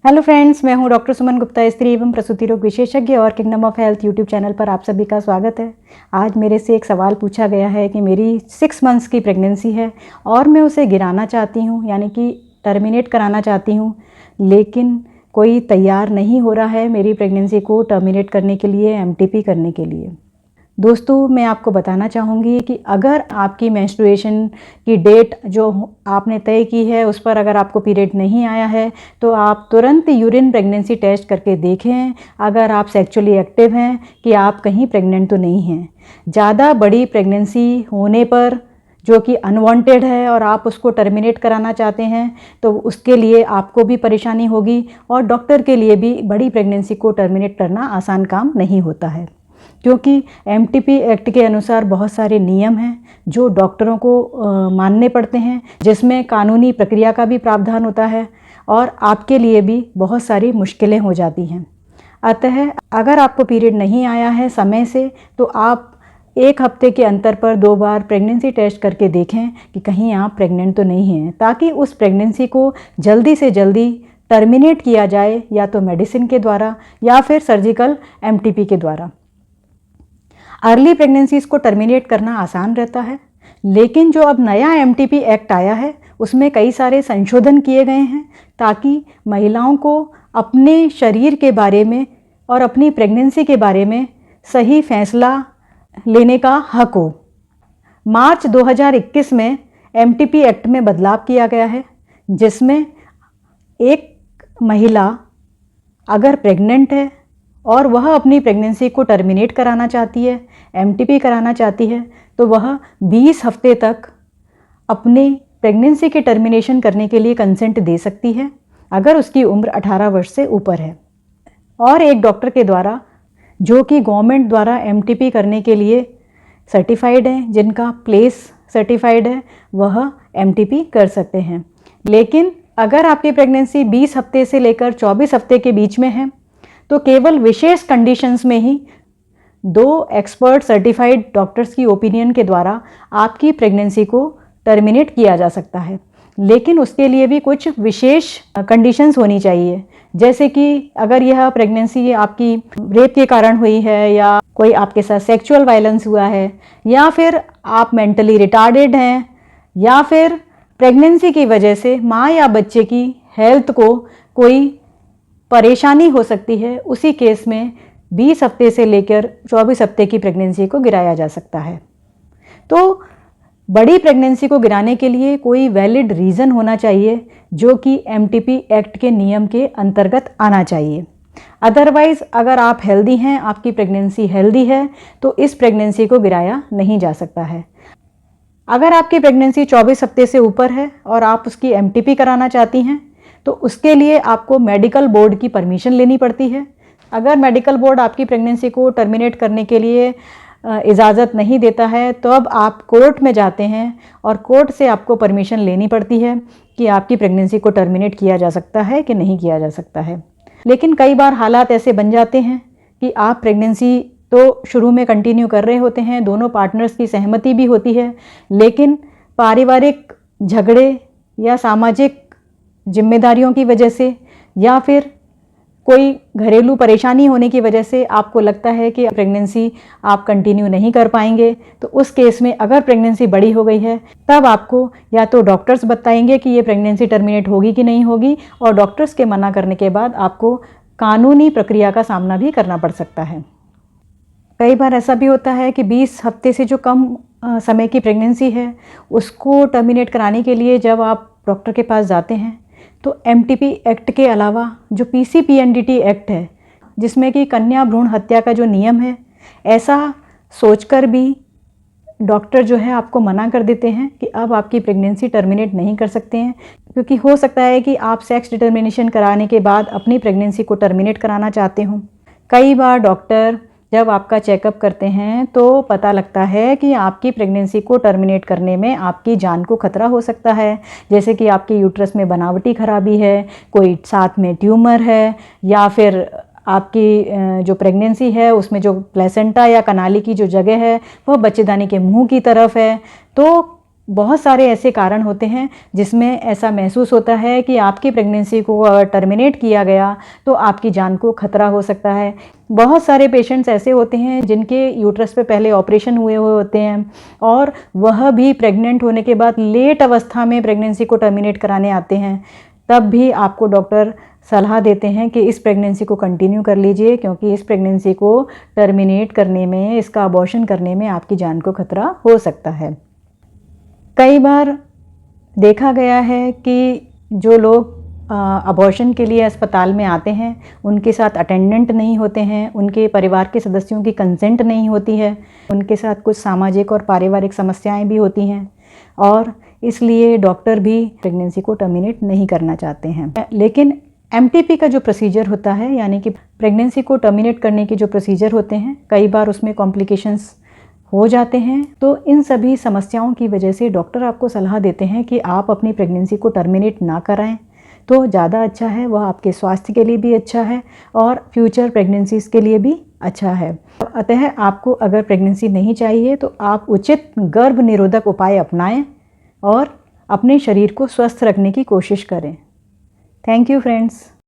Hello friends, मैं हूं doctor Suman Gupta, स्त्री एवं प्रसूति रोग विशेषज्ञ और kingdom of health YouTube channel पर आप सभी का स्वागत है। आज मेरे से एक सवाल पूछा गया है कि मेरी 6 मंथ्स की प्रेगनेंसी है और मैं उसे गिराना चाहती हूं, यानी कि टर्मिनेट कराना चाहती हूं, लेकिन कोई तैयार नहीं हो रहा है मेरी प्रेगनेंसी को टर्मिनेट करने के लिए, एमटीपी करने के लिए। दोस्तों, मैं आपको बताना चाहूँगी कि अगर आपकी मेंस्ट्रुएशन की डेट जो आपने तय की है उस पर अगर आपको पीरियड नहीं आया है तो आप तुरंत यूरिन प्रेगनेंसी टेस्ट करके देखें अगर आप सेक्सुअली एक्टिव हैं कि आप कहीं प्रेग्नेंट तो नहीं हैं। ज़्यादा बड़ी प्रेगनेंसी होने पर जो कि अनवांटेड है और आप उसको टर्मिनेट कराना चाहते हैं तो उसके लिए आपको भी परेशानी होगी और डॉक्टर के लिए भी बड़ी प्रेगनेंसी को टर्मिनेट करना आसान काम नहीं होता है, क्योंकि एमटीपी एक्ट के अनुसार बहुत सारे नियम हैं जो डॉक्टरों को मानने पड़ते हैं, जिसमें कानूनी प्रक्रिया का भी प्रावधान होता है और आपके लिए भी बहुत सारी मुश्किलें हो जाती हैं। अतः अगर आपको पीरियड नहीं आया है समय से तो आप 1 हफ्ते के अंतर पर 2 बार प्रेगनेंसी टेस्ट करके देखें कि कहीं आप प्रेग्नेंट तो नहीं हैं, ताकि उस प्रेगनेंसी को जल्दी से जल्दी टर्मिनेट किया जाए, या तो मेडिसिन के द्वारा या फिर सर्जिकल एमटीपी के द्वारा। अर्ली प्रेगनेंसीज को टर्मिनेट करना आसान रहता है, लेकिन जो अब नया एमटीपी एक्ट आया है उसमें कई सारे संशोधन किए गए हैं ताकि महिलाओं को अपने शरीर के बारे में और अपनी प्रेगनेंसी के बारे में सही फैसला लेने का हक हो। मार्च 2021 में एमटीपी एक्ट में बदलाव किया गया है, जिसमें एक महिला अगर प्रेग्नेंट है और वह अपनी प्रेगनेंसी को टर्मिनेट कराना चाहती है, एमटीपी कराना चाहती है, तो वह 20 हफ्ते तक अपनी प्रेगनेंसी के टर्मिनेशन करने के लिए कंसेंट दे सकती है अगर उसकी उम्र 18 वर्ष से ऊपर है। और एक डॉक्टर के द्वारा, जो कि गवर्नमेंट द्वारा एमटीपी करने के लिए सर्टिफाइड हैं, जिनका प्लेस सर्टिफाइड है, वह एमटीपी कर सकते हैं। लेकिन अगर आपकी प्रेगनेंसी 20 हफ्ते से लेकर 24 हफ्ते के बीच में है तो केवल विशेष कंडीशंस में ही 2 एक्सपर्ट सर्टिफाइड डॉक्टर्स की ओपिनियन के द्वारा आपकी प्रेगनेंसी को टर्मिनेट किया जा सकता है, लेकिन उसके लिए भी कुछ विशेष कंडीशंस होनी चाहिए। जैसे कि अगर यह प्रेगनेंसी आपकी रेप के कारण हुई है, या कोई आपके साथ सेक्सुअल वायलेंस हुआ है, या फिर आप मेंटली रिटार्डेड हैं, या फिर प्रेगनेंसी की वजह से माँ या बच्चे की हेल्थ को कोई परेशानी हो सकती है, उसी केस में 20 हफ्ते से लेकर 24 हफ्ते की प्रेगनेंसी को गिराया जा सकता है। तो बड़ी प्रेगनेंसी को गिराने के लिए कोई वैलिड रीज़न होना चाहिए जो कि एमटीपी एक्ट के नियम के अंतर्गत आना चाहिए। अदरवाइज़ अगर आप हेल्दी हैं, आपकी प्रेगनेंसी हेल्दी है, तो इस प्रेगनेंसी को गिराया नहीं जा सकता है। अगर आपकी प्रेगनेंसी 24 हफ्ते से ऊपर है और आप उसकी एमटीपी कराना चाहती हैं तो उसके लिए आपको मेडिकल बोर्ड की परमिशन लेनी पड़ती है। अगर मेडिकल बोर्ड आपकी प्रेगनेंसी को टर्मिनेट करने के लिए इजाज़त नहीं देता है तो अब आप कोर्ट में जाते हैं और कोर्ट से आपको परमिशन लेनी पड़ती है कि आपकी प्रेगनेंसी को टर्मिनेट किया जा सकता है कि नहीं किया जा सकता है। लेकिन कई बार हालात ऐसे बन जाते हैं कि आप प्रेगनेंसी तो शुरू में कंटिन्यू कर रहे होते हैं, दोनों पार्टनर्स की सहमति भी होती है, लेकिन पारिवारिक झगड़े या सामाजिक जिम्मेदारियों की वजह से या फिर कोई घरेलू परेशानी होने की वजह से आपको लगता है कि प्रेगनेंसी आप कंटिन्यू नहीं कर पाएंगे। तो उस केस में अगर प्रेगनेंसी बड़ी हो गई है तब आपको या तो डॉक्टर्स बताएंगे कि ये प्रेगनेंसी टर्मिनेट होगी कि नहीं होगी, और डॉक्टर्स के मना करने के बाद आपको कानूनी प्रक्रिया का सामना भी करना पड़ सकता है। कई बार ऐसा भी होता है कि 20 हफ्ते से जो कम समय की प्रेगनेंसी है उसको टर्मिनेट कराने के लिए जब आप डॉक्टर के पास जाते हैं तो एमटीपी एक्ट के अलावा जो पीसीपीएनडीटी एक्ट है, जिसमें कि कन्या भ्रूण हत्या का जो नियम है, ऐसा सोचकर भी डॉक्टर जो है आपको मना कर देते हैं कि अब आपकी प्रेगनेंसी टर्मिनेट नहीं कर सकते हैं, क्योंकि हो सकता है कि आप सेक्स डिटर्मिनेशन कराने के बाद अपनी प्रेगनेंसी को टर्मिनेट कराना चाहते हो। कई बार डॉक्टर जब आपका चेकअप करते हैं तो पता लगता है कि आपकी प्रेगनेंसी को टर्मिनेट करने में आपकी जान को खतरा हो सकता है, जैसे कि आपके यूट्रस में बनावटी खराबी है, कोई साथ में ट्यूमर है, या फिर आपकी जो प्रेगनेंसी है उसमें जो प्लेसेंटा या कनाली की जो जगह है वह बच्चेदानी के मुंह की तरफ है। तो बहुत सारे ऐसे कारण होते हैं जिसमें ऐसा महसूस होता है कि आपकी प्रेगनेंसी को अगर टर्मिनेट किया गया तो आपकी जान को खतरा हो सकता है। बहुत सारे पेशेंट्स ऐसे होते हैं जिनके यूट्रस पे पहले ऑपरेशन हुए हुए होते हैं और वह भी प्रेग्नेंट होने के बाद लेट अवस्था में प्रेगनेंसी को टर्मिनेट कराने आते हैं। तब भी आपको डॉक्टर सलाह देते हैं कि इस प्रेगनेंसी को कंटिन्यू कर लीजिए, क्योंकि इस प्रेगनेंसी को टर्मिनेट करने में, इसका अबॉर्शन करने में आपकी जान को खतरा हो सकता है। कई बार देखा गया है कि जो लोग अबॉर्शन के लिए अस्पताल में आते हैं उनके साथ अटेंडेंट नहीं होते हैं, उनके परिवार के सदस्यों की कंसेंट नहीं होती है, उनके साथ कुछ सामाजिक और पारिवारिक समस्याएं भी होती हैं और इसलिए डॉक्टर भी प्रेगनेंसी को टर्मिनेट नहीं करना चाहते हैं। लेकिन एमटीपी का जो प्रोसीजर होता है, यानी कि प्रेगनेंसी को टर्मिनेट करने के जो प्रोसीजर होते हैं, कई बार उसमें कॉम्प्लिकेशंस हो जाते हैं। तो इन सभी समस्याओं की वजह से डॉक्टर आपको सलाह देते हैं कि आप अपनी प्रेगनेंसी को टर्मिनेट ना कराएं तो ज़्यादा अच्छा है, वह आपके स्वास्थ्य के लिए भी अच्छा है और फ्यूचर प्रेगनेंसीज़ के लिए भी अच्छा है। अतः आपको अगर प्रेगनेंसी नहीं चाहिए तो आप उचित गर्भ निरोधक उपाय अपनाएं और अपने शरीर को स्वस्थ रखने की कोशिश करें। Thank you friends.